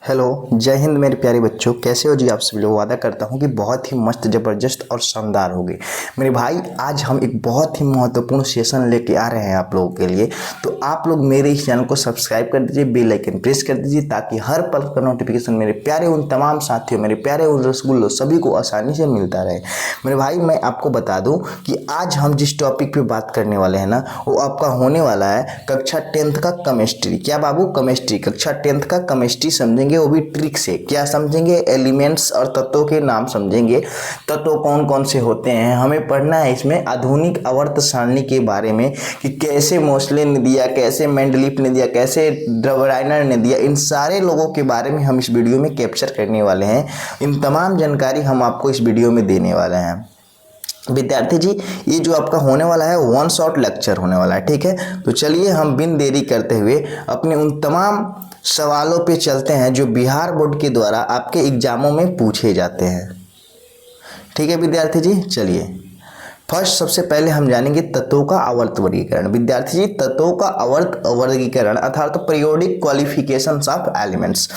Hello, जय हिंद मेरे प्यारे बच्चों। कैसे हो जी आप सभी लोग। वादा करता हूँ कि बहुत ही मस्त, ज़बरदस्त और शानदार होगी। मेरे भाई, आज हम एक बहुत ही महत्वपूर्ण सेशन लेके आ रहे हैं आप लोगों के लिए। तो आप लोग मेरे इस चैनल को सब्सक्राइब कर दीजिए, बेल आइकन प्रेस कर दीजिए, ताकि हर पल का नोटिफिकेशन मेरे प्यारे उन तमाम साथियों, मेरे प्यारे उन रसगुल्लों सभी को आसानी से मिलता रहे। मेरे भाई, मैं आपको बता दूँ कि आज हम जिस टॉपिक पर बात करने वाले हैं ना, वो आपका होने वाला है कक्षा 10th का केमिस्ट्री। क्या बाबू? केमिस्ट्री, कक्षा 10th का केमिस्ट्री समझेंगे, वो भी ट्रिक से। क्या समझेंगे? एलिमेंट्स और तत्वों के नाम समझेंगे। तत्व कौन कौन से होते हैं हमें पढ़ना है। इसमें आधुनिक आवर्त सारणी के बारे में कि कैसे मोसले ने दिया, कैसे मेंडलीफ ने दिया, कैसे ड्राइनर ने दिया, इन सारे लोगों के बारे में हम इस वीडियो में कैप्चर करने वाले हैं। इन तमाम जानकारी हम आपको इस वीडियो में देने वाले हैं। विद्यार्थी जी, ये जो आपका होने वाला है वन शॉट लेक्चर होने वाला है, ठीक है। तो चलिए हम बिन देरी करते हुए अपने उन तमाम सवालों पे चलते हैं जो बिहार बोर्ड के द्वारा आपके एग्जामों में पूछे जाते हैं। ठीक है विद्यार्थी जी, चलिए फर्स्ट सबसे पहले हम जानेंगे तत्वों का आवर्त वर्गीकरण। विद्यार्थी जी, तत्वों का आवर्त वर्गीकरण अर्थात periodic qualifications of elements.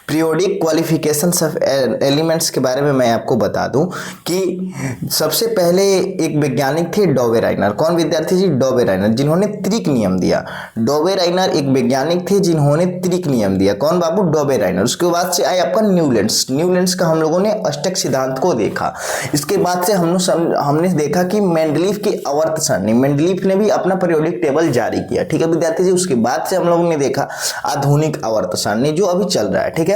Periodic qualifications of elements के बारे में मैं आपको बता दूं कि सबसे पहले एक वैज्ञानिक थे डॉवेराइनर। कौन विद्यार्थी जी? डॉवेराइनर, जिन्होंने त्रिक नियम दिया। डॉवेराइनर एक वैज्ञानिक थे जिन्होंने त्रिक नियम दिया। कौन बाबू? डॉवेराइनर। उसके बाद से आए आपका न्यूलैंड्स। न्यूलैंड्स का हम लोगों ने अष्टक सिद्धांत को देखा। इसके बाद से हमने देखा कि मेंडलीफ की आवर्त सारणी, मेंडलीफ ने भी अपना पीरियोडिक टेबल जारी किया। ठीक है विद्यार्थी जी। उसके बाद से हम लोगों ने देखा आधुनिक आवर्त सारणी जो अभी चल रहा है। ठीक है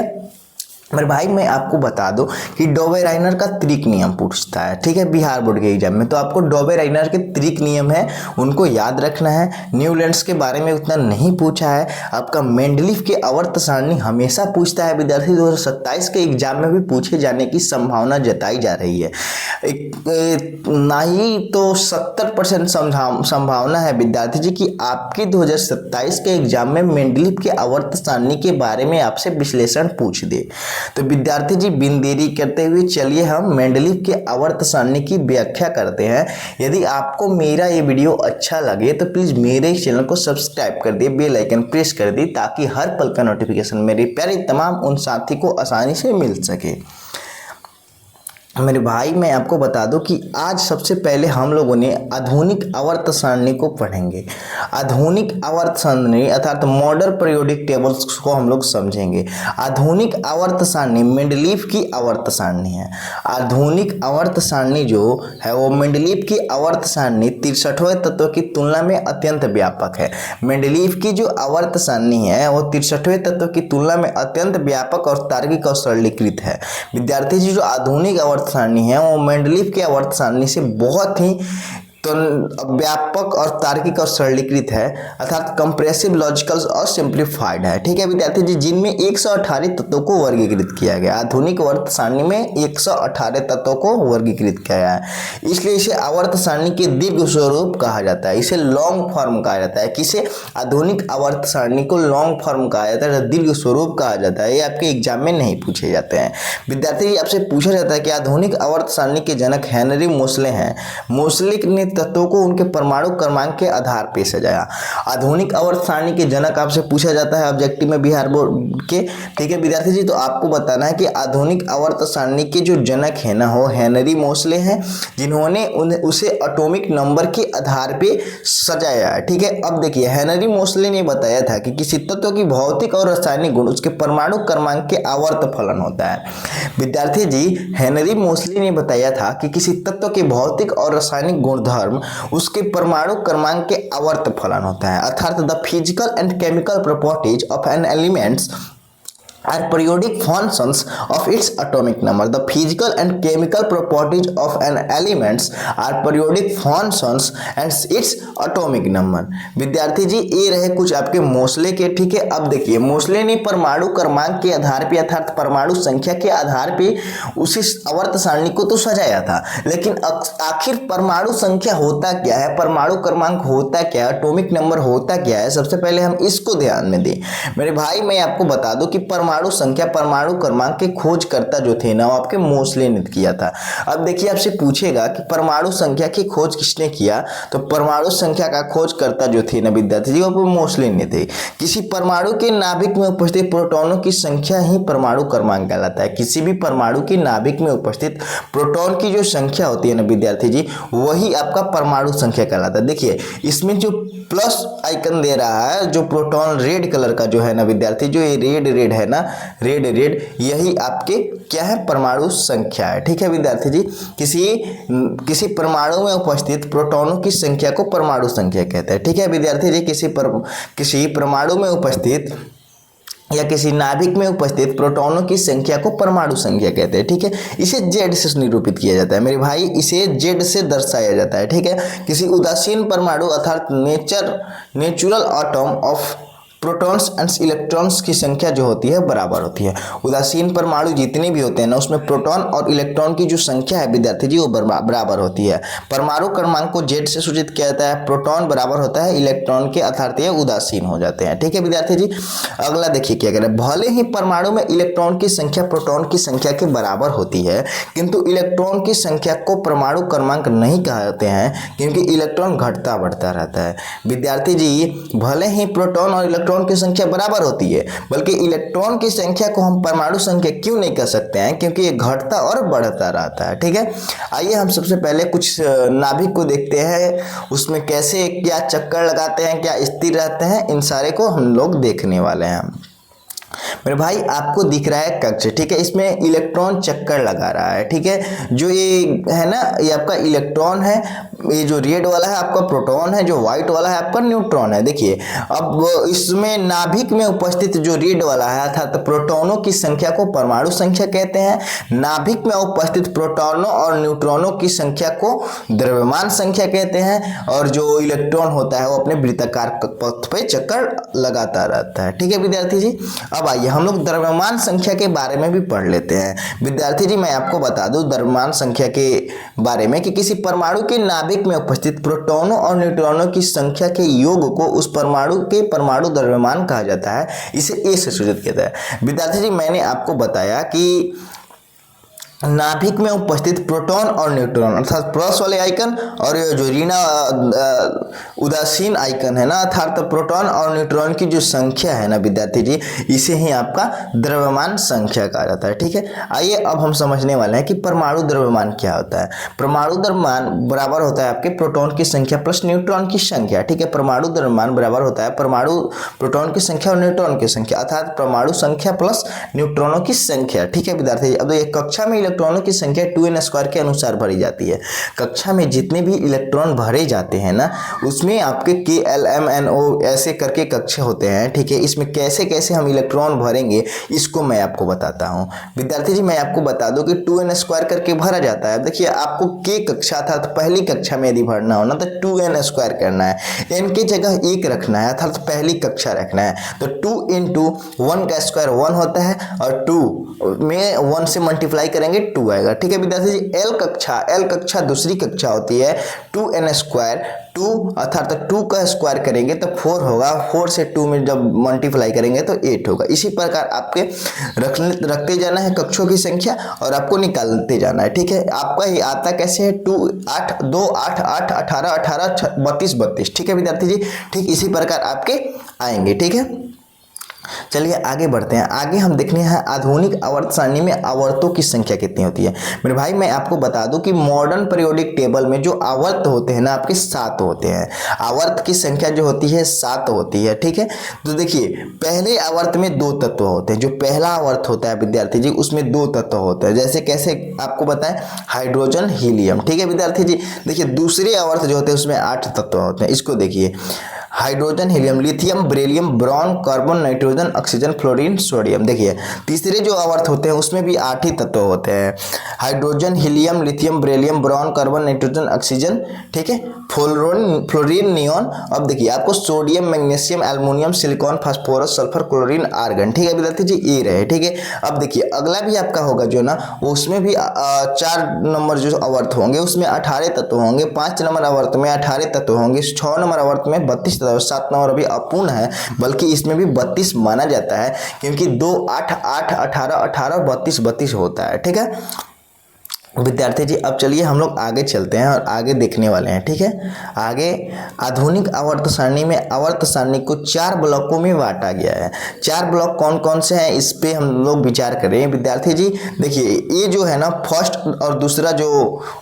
मेरे भाई, मैं आपको बता दूं कि डॉवेराइनर का त्रिक नियम पूछता है, ठीक है, बिहार बोर्ड के एग्जाम में। तो आपको डॉवेराइनर के त्रिक नियम है उनको याद रखना है। न्यूलैंड्स के बारे में उतना नहीं पूछा है। आपका मेंडलीफ के आवर्त सारणी हमेशा पूछता है विद्यार्थी। 2027 के एग्जाम में भी पूछे जाने की संभावना जताई जा रही है। ना ही तो 70% संभावना है विद्यार्थी जी कि आपके 2027 के एग्जाम में मेंडलीफ के आवर्त सारणी के बारे में आपसे विश्लेषण पूछ दे। तो विद्यार्थी जी, बिन देरी करते हुए चलिए हम मेंडलीफ के आवर्त सारणी की व्याख्या करते हैं। यदि आपको मेरा ये वीडियो अच्छा लगे तो प्लीज मेरे चैनल को सब्सक्राइब कर दिए, बेल आइकन प्रेस कर दी, ताकि हर पल का नोटिफिकेशन मेरे प्यारे तमाम उन साथी को आसानी से मिल सके। मेरे भाई, मैं आपको बता दूं कि आज सबसे पहले हम लोगों ने आधुनिक आवर्त सारणी को पढ़ेंगे। आधुनिक आवर्त सारणी अर्थात मॉडर्न पीरियोडिक टेबल्स को हम लोग समझेंगे। आधुनिक आवर्त सारणी मेंडलीफ की आवर्त सारणी है। आधुनिक आवर्त सारणी जो है वो मेंडलीफ की आवर्त सारणी 63वें तत्व की तुलना में अत्यंत व्यापक है। मेंडलीफ की जो आवर्त सारणी है वो 63वें तत्व की तुलना में अत्यंत व्यापक और तार्किक और सरलीकृत है। विद्यार्थी जी, जो आधुनिक आवर्त सारणी है वो मेंडलीफ के आवर्त सारणी से बहुत ही तो व्यापक और तार्किक और सरलीकृत है, अर्थात कंप्रेसिव, लॉजिकल और सिंप्लीफाइड है। ठीक है विद्यार्थी जी, जिनमें 118 तत्वों को वर्गीकृत किया गया। आधुनिक आवर्त सारणी में 118 तत्वों को वर्गीकृत किया गया है। इसलिए इसे आवर्त सारणी के दीर्घ स्वरूप कहा जाता है। इसे लॉन्ग फॉर्म कहा जाता है। किसे? आधुनिक आवर्त सारणी को लॉन्ग फॉर्म कहा जाता है, दीर्घ स्वरूप कहा जाता है। ये आपके एग्जाम में नहीं पूछे जाते हैं। विद्यार्थी जी, आपसे पूछा जाता है कि आधुनिक आवर्त सारणी के जनक हेनरी मोसले हैं। मोसले ने तत्वों को उनके परमाणु क्रमांक के आधार पर सजाया। आधुनिक आवर्त सारणी के जनक आपसे पूछा जाता है ऑब्जेक्टिव में बिहार बोर्ड के। ठीक है विद्यार्थी जी, तो आपको बताना है कि आधुनिक आवर्त सारणी के जो जनक है ना वो हेनरी मोसले हैं, जिन्होंने उसे एटॉमिक नंबर के आधार पे सजाया है। ठीक है, अब देखिए, हेनरी मोसले ने बताया था कि किसी तत्व की भौतिक और रासायनिक गुण उसके परमाणु क्रमांक के आवर्त फलन होता है। विद्यार्थी जी, हेनरी मोसले ने बताया था कि किसी तत्व के भौतिक और रासायनिक गुणधर्म उसके परमाणु क्रमांक के आवर्त फलन होता है, अर्थात the physical and chemical properties of an elements are periodic functions of its atomic number. The physical and chemical properties of an elements are periodic functions and its atomic number. विद्यार्थी जी, ये रहे कुछ आपके मोसले के। ठीक है, अब देखिए, मोसले ने परमाणु क्रमांक के आधार पे अर्थात परमाणु संख्या के आधार पे उसी आवर्त सारणी को तो सजाया था, लेकिन आखिर परमाणु संख्या होता क्या है, परमाणु क्रमांक होता क्या है, एटॉमिक नंबर होता क्या है, सबसे पहले हम इसको ध्यान में दें। मेरे भाई, मैं आपको बता दूं कि परमाणु परमाणु संख्या, परमाणु क्रमांक के खोजकर्ता जो थे ना, वो आपके मोस्ले ने किया था। अब देखिए आपसे पूछेगा कि परमाणु संख्या की खोज किसने किया, तो परमाणु संख्या का खोजकर्ता जो थे ना विद्यार्थी जी, वो मोस्ले ने थे। किसी परमाणु के नाभिक में उपस्थित प्रोटॉनों की संख्या ही परमाणु क्रमांक कहलाता है। किसी भी परमाणु के नाभिक में उपस्थित प्रोटॉन की जो संख्या होती है ना विद्यार्थी जी, वही आपका परमाणु संख्या कहलाता है। देखिए इसमें जो प्लस आइकन दे रहा है, जो प्रोटॉन रेड कलर का जो है ना विद्यार्थी, जो ये रेड है ना, रेड यही आपके क्या है, परमाणु संख्या है। ठीक है विद्यार्थी जी, किसी परमाणु में उपस्थित प्रोटॉनों की संख्या को परमाणु संख्या कहते हैं। ठीक है विद्यार्थी जी, किसी परमाणु में उपस्थित या किसी नाभिक में उपस्थित प्रोटॉनों की संख्या को परमाणु संख्या कहते हैं। ठीक है, इसे जेड से निरूपित किया जाता है मेरे भाई, इसे जेड से दर्शाया जाता है। ठीक है, किसी उदासीन परमाणु अर्थात natural atom of protons and electrons की संख्या जो होती है बराबर होती है। उदासीन परमाणु जितने भी होते हैं ना, उसमें प्रोटॉन और इलेक्ट्रॉन की जो संख्या है विद्यार्थी जी, वो बराबर होती है। परमाणु क्रमांक को जेड से सूचित किया जाता है। प्रोटॉन बराबर होता है इलेक्ट्रॉन के, अर्थात ये उदासीन हो जाते हैं। ठीक है विद्यार्थी जी, अगला देखिए क्या कह रहे हैं, भले ही परमाणु में इलेक्ट्रॉन की संख्या प्रोटॉन की संख्या के बराबर होती है, किंतु इलेक्ट्रॉन की संख्या को परमाणु क्रमांक नहीं कहते हैं, क्योंकि इलेक्ट्रॉन घटता बढ़ता रहता है। विद्यार्थी जी, भले ही प्रोटॉन और इलेक्ट्रॉन की संख्या बराबर होती है, बल्कि इलेक्ट्रॉन की संख्या को हम परमाणु संख्या क्यों नहीं कह सकते हैं, क्योंकि ये घटता और बढ़ता रहता है। ठीक है, आइए हम सबसे पहले कुछ नाभिक को देखते हैं, उसमें कैसे क्या चक्कर लगाते हैं, क्या स्थिर रहते हैं, इन सारे को हम लोग देखने वाले हैं। मेरे भाई आपको दिख रहा है कक्ष, ठीक है, इसमें इलेक्ट्रॉन चक्कर लगा रहा है। ठीक है, जो ये है ना, ये आपका इलेक्ट्रॉन है, ये जो रेड वाला है आपका प्रोटॉन है, जो व्हाइट वाला है आपका न्यूट्रॉन है। देखिए अब इसमें नाभिक में उपस्थित जो रेड वाला है अर्थात प्रोटॉनों की संख्या को परमाणु संख्या कहते हैं। नाभिक में उपस्थित प्रोटॉनों और न्यूट्रॉनों की संख्या को द्रव्यमान संख्या कहते हैं, और जो इलेक्ट्रॉन होता है वो अपने वृत्ताकार पथ पे चक्कर लगाता रहता है। ठीक है विद्यार्थी जी, अब आइए हम लोग द्रव्यमान संख्या के बारे में भी पढ़ लेते हैं। विद्यार्थी जी मैं आपको बता दूं द्रव्यमान संख्या के बारे में कि किसी परमाणु के नाभिक में उपस्थित प्रोटॉनों और न्यूट्रॉनों की संख्या के योग को उस परमाणु के परमाणु द्रव्यमान कहा जाता है। इसे ए से सूचित किया जाता है। विद्यार्थी जी मैंने आपको बताया कि नाभिक में उपस्थित प्रोटॉन और न्यूट्रॉन अर्थात प्लस वाले आइकन और ये जो ऋण उदासीन आइकन है ना, अर्थात प्रोटॉन और न्यूट्रॉन की जो संख्या है ना विद्यार्थी जी, इसे ही आपका द्रव्यमान संख्या कहा जाता है। ठीक है, आइए अब हम समझने वाले हैं कि परमाणु द्रव्यमान क्या होता है। परमाणु द्रव्यमान बराबर होता है आपके प्रोटॉन की संख्या प्लस न्यूट्रॉन की संख्या। ठीक है, परमाणु द्रव्यमान बराबर होता है परमाणु प्रोटॉन की संख्या और न्यूट्रॉन की संख्या, अर्थात परमाणु संख्या प्लस न्यूट्रॉनों की संख्या। ठीक है विद्यार्थी जी, अब ये कक्षा में इलेक्ट्रॉनों की संख्या 2n² के अनुसार भरी जाती है। कक्षा में जितने भी इलेक्ट्रॉन भरे जाते हैं ना, उसमें आपके KLMNO ऐसे करके कक्षा होते हैं। ठीक है, इसमें कैसे कैसे हम इलेक्ट्रॉन भरेंगे इसको मैं आपको बताता हूं। विद्यार्थी जी मैं आपको बता दूं कि 2n² करके भरा जाता है। देखिए आपको K कक्षा था तो पहली कक्षा में यदि भरना हो ना तो 2n² करना है, n की जगह 1 रखना है अर्थात पहली कक्षा रखना है। तो 2 × 1 का स्क्वायर 1 होता है और 2 में 1 से मल्टीप्लाई करेंगे 2 आएगा। ठीक है विद्यार्थी जी, L कक्षा दूसरी कक्षा होती है 2n², 2 अर्थात 2 का स्क्वायर करेंगे तो 4 होगा, 4 से 2 में जब मल्टीप्लाई करेंगे तो 8 होगा। इसी प्रकार आपके रखते जाना है कक्षों की संख्या और आपको निकालते जाना है। ठीक है, आपका ये आता कैसे है 2 8 2 8 8 18 18 32 32। ठीक है विद्यार्थी जी, ठीक इसी प्रकार आपके आएंगे। ठीक है, चलिए आगे बढ़ते हैं। आगे हम देखने हैं आधुनिक आवर्त सारणी में आवर्तों की संख्या कितनी होती है। मेरे भाई मैं आपको बता दूं कि मॉडर्न पीरियोडिक टेबल में जो आवर्त होते हैं ना आपके 7 होते हैं। आवर्त की संख्या जो होती है 7 होती है। ठीक है, तो देखिए पहले आवर्त में 2 तत्व होते हैं। जो पहला आवर्त होता है विद्यार्थी जी उसमें 2 तत्व होते हैं, जैसे कैसे आपको बताएं, हाइड्रोजन हीलियम। ठीक है विद्यार्थी जी, देखिए दूसरे आवर्त जो होते हैं उसमें 8 तत्व होते हैं। इसको देखिए hydrogen helium lithium beryllium boron carbon nitrogen oxygen fluorine sodium. देखिए तीसरे जो आवर्त होते हैं उसमें भी 8 ही तत्व होते हैं, hydrogen helium lithium beryllium boron carbon nitrogen oxygen, ठीक है, फ्लोरीन नियॉन। अब देखिए आपको sodium magnesium aluminium silicon phosphorus sulphur chlorine argon. ठीक है विद्यार्थी जी, ये रहे। ठीक है, अब देखिए अगला भी आपका होगा जो ना उसमें भी 4 नंबर जो आवर्त होंगे उसमें 18 तत्व होंगे, 5 नंबर आवर्त में 18 तत्व होंगे, 6 नंबर आवर्त में 32 33 और 7 नंबर अभी अपूर्ण है, बल्कि इसमें भी 32 माना जाता है, क्योंकि 2 8 8 18 18 और 32 32 होता है। ठीक है विद्यार्थी जी, अब चलिए हम लोग आगे चलते हैं और आगे देखने वाले हैं। ठीक है, आगे आधुनिक आवर्त सारणी में आवर्त सारणी को 4 ब्लॉकों में बांटा गया है। 4 ब्लॉक कौन कौन से हैं इस पे हम लोग विचार करें। विद्यार्थी जी देखिए, ये जो है ना फर्स्ट और दूसरा जो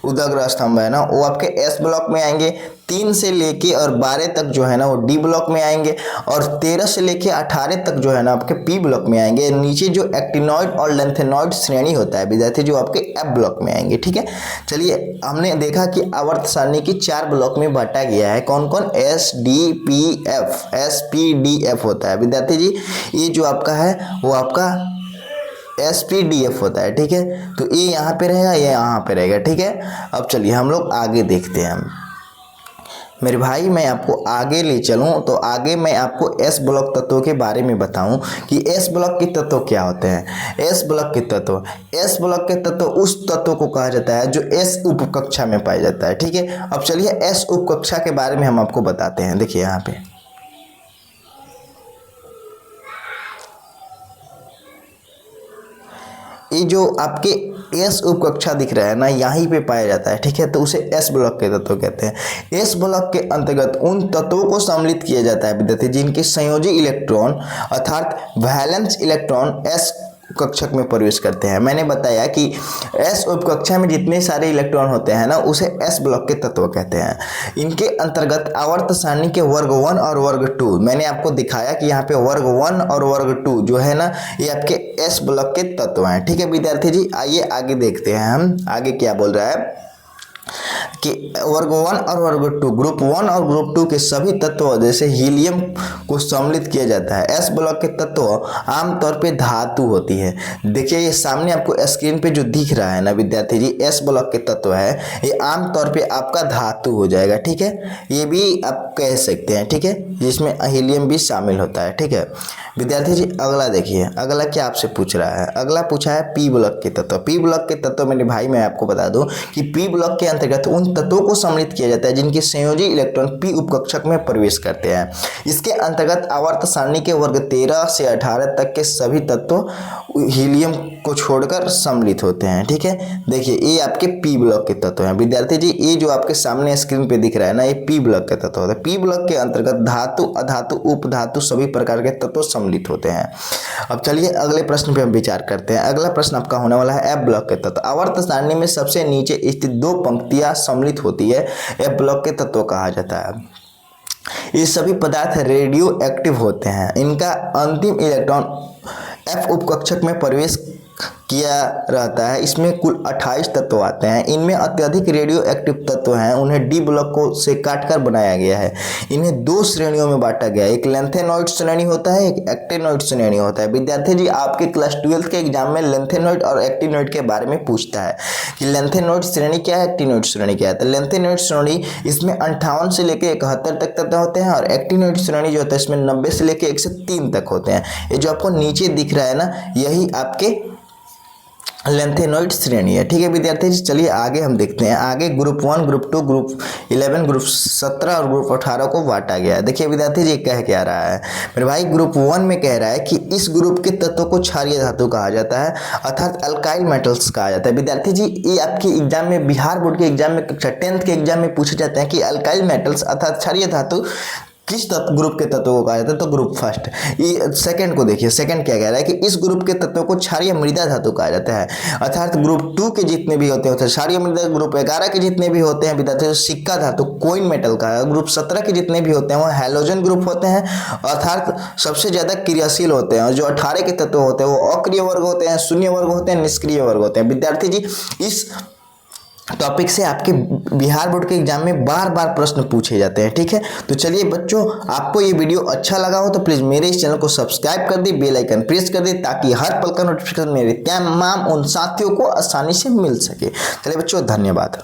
उदग्र स्तंभ है ना, वो आपके एस ब्लॉक में आएंगे। 3 से लेके और 12 तक जो है ना वो डी ब्लॉक में आएंगे, और 13 से लेके 18 तक जो है ना आपके पी ब्लॉक में आएंगे। नीचे जो एक्टिनॉइड और लेंथेनॉइड श्रेणी होता है विद्यार्थी, जो आपके एफ ब्लॉक में आएंगे। ठीक है, चलिए हमने देखा कि आवर्त सारणी की 4 ब्लॉक में बांटा गया है। कौन कौन? S D P F, S P D F होता है विद्यार्थी जी। ये जो आपका है वो आपका SPDF होता है। ठीक है, तो ये यहाँ पे रहेगा, ये यहाँ पे रहेगा। ठीक है, अब चलिए हम लोग आगे देखते हैं। मेरे भाई मैं आपको आगे ले चलूं तो आगे मैं आपको एस ब्लॉक तत्वों के बारे में बताऊं कि एस ब्लॉक के तत्व क्या होते हैं। एस ब्लॉक के तत्व, एस ब्लॉक के तत्व उस तत्व को कहा जाता है जो एस उपकक्षा में पाया जाता है। ठीक है, अब चलिए एस उपकक्षा के बारे में हम आपको बताते हैं। देखिए यहाँ पे ये जो आपके एस उपकक्षा दिख रहा है ना, यहीं पे पाया जाता है। ठीक है, तो उसे एस ब्लॉक के तत्व कहते हैं। एस ब्लॉक के अंतर्गत उन तत्वों को सम्मिलित किया जाता है विद्यार्थी जिनके संयोजी इलेक्ट्रॉन अर्थात वैलेंस इलेक्ट्रॉन एस कक्षक में प्रवेश करते हैं। मैंने बताया कि एस उपकक्षा में जितने सारे इलेक्ट्रॉन होते हैं ना, उसे एस ब्लॉक के तत्व कहते हैं। इनके अंतर्गत आवर्त सारणी के वर्ग 1 और वर्ग 2, मैंने आपको दिखाया कि यहाँ पे वर्ग 1 और वर्ग 2 जो है ना, ये आपके एस ब्लॉक के तत्व हैं। ठीक है विद्यार्थी जी, आइए आगे देखते हैं हम आगे क्या बोल रहा है कि वर्ग 1 और वर्ग 2, ग्रुप 1 और ग्रुप 2 के सभी तत्वों जैसे हीलियम को सम्मिलित किया जाता है। एस ब्लॉक के तत्व आमतौर पे धातु होती है। देखिए ये सामने आपको स्क्रीन पे जो दिख रहा है ना विद्यार्थी जी, एस ब्लॉक के तत्व है, ये आमतौर पे आपका धातु हो जाएगा। ठीक है, ये भी आप कह सकते हैं। ठीक है, जिसमें हीलियम भी शामिल होता है। ठीक है विद्यार्थी जी, अगला देखिए, अगला क्या आपसे पूछ रहा है। अगला पूछा है पी ब्लॉक के तत्व। पी ब्लॉक के तत्व मेरे भाई मैं आपको बता दूं कि पी ब्लॉक के अंतर्गत उन तत्वों को सम्मिलित किया जाता है जिनके संयोजी इलेक्ट्रॉन पी उपकक्षक में प्रवेश करते हैं। इसके अंतर्गत आवर्त सारणी के वर्ग 13 से 18 तक के सभी तत्व हीलियम को छोड़कर सम्मिलित होते हैं। ठीक है, देखिए ये आपके पी ब्लॉक के तत्व हैं विद्यार्थी जी। ये जो आपके सामने स्क्रीन पे दिख रहा है ना, ये पी ब्लॉक के तत्व होता है। पी ब्लॉक के अंतर्गत धातु, अधातु, उपधातु सभी प्रकार के तत्व सम्मिलित होते हैं। अब चलिए अगले प्रश्न पे हम विचार करते हैं। अगला प्रश्न आपका होने वाला है एफ ब्लॉक के तत्व। आवर्त सारणी में सबसे नीचे स्थित 2 पंक्तियां सम्मिलित होती है, एफ ब्लॉक के तत्व कहा जाता है। ये सभी पदार्थ रेडियो एक्टिव होते हैं। इनका अंतिम इलेक्ट्रॉन एफ उपकक्षक में प्रवेश किया रहता है। इसमें कुल 28 तत्व आते हैं। इनमें अत्यधिक रेडियो एक्टिव तत्व हैं, उन्हें डी ब्लॉक को से काटकर बनाया गया है। इन्हें 2 श्रेणियों में बांटा गया है, एक लेंथेनॉइड श्रेणी होता है, एक एक्टिनॉइड श्रेणी होता है। विद्यार्थी जी आपके क्लास 12 के एग्जाम में लेंथेनॉइड और एक्टिनॉइड के बारे में पूछता है कि लेंथेनॉइड श्रेणी क्या है, एक्टिनॉइड श्रेणी क्या है। तो लेंथेनॉइड श्रेणी इसमें 58 से लेकर 71 तक तत्व होते हैं, और एक्टिनॉइड श्रेणी जो होता है इसमें 90 से लेकर 103 तक होते हैं। ये जो आपको नीचे दिख रहा है ना, यही आपके लेंथेनॉइड श्रेणी है। ठीक है विद्यार्थी जी, चलिए आगे हम देखते हैं। आगे ग्रुप 1, ग्रुप 2, ग्रुप 11, ग्रुप 17 और ग्रुप 18 को बांटा गया है। देखिए विद्यार्थी जी कह क्या रहा है मेरे भाई, ग्रुप 1 में कह रहा है कि इस ग्रुप के तत्वों को क्षारीय धातु कहा जाता है, अर्थात अल्काइल मेटल्स कहा जाता है। विद्यार्थी जी ये आपके एग्जाम में, बिहार बोर्ड के एग्जाम में, कक्षा 10th के एग्जाम में पूछे जाते हैं कि अल्काइल मेटल्स अर्थात क्षारीय धातु किस ग्रुप के तत्वों को कहा जाता है। तो ग्रुप फर्स्ट। ये सेकंड को देखिए, सेकंड क्या कह रहा है कि इस ग्रुप के तत्वों को क्षारीय मृदा धातु कहा जाता है, अर्थात ग्रुप 2 के जितने भी होते हैं क्षारीय मृदा। ग्रुप 11 के जितने भी होते हैं विद्यार्थी सिक्का धातु, कोइन मेटल का है। ग्रुप 17 के जितने भी होते हैं वो हैलोजन ग्रुप होते हैं, अर्थात सबसे ज्यादा क्रियाशील होते हैं। और जो 18 के तत्व होते हैं वो अक्रिय वर्ग होते हैं, शून्य वर्ग होते हैं, निष्क्रिय वर्ग होते हैं। विद्यार्थी जी इस टॉपिक से आपके बिहार बोर्ड के एग्जाम में बार बार प्रश्न पूछे जाते हैं। ठीक है, तो चलिए बच्चों, आपको ये वीडियो अच्छा लगा हो तो प्लीज़ मेरे इस चैनल को सब्सक्राइब कर दी, बेल आइकन प्रेस कर दी, ताकि हर पल का नोटिफिकेशन मेरे तमाम उन साथियों को आसानी से मिल सके। चलिए बच्चों, धन्यवाद।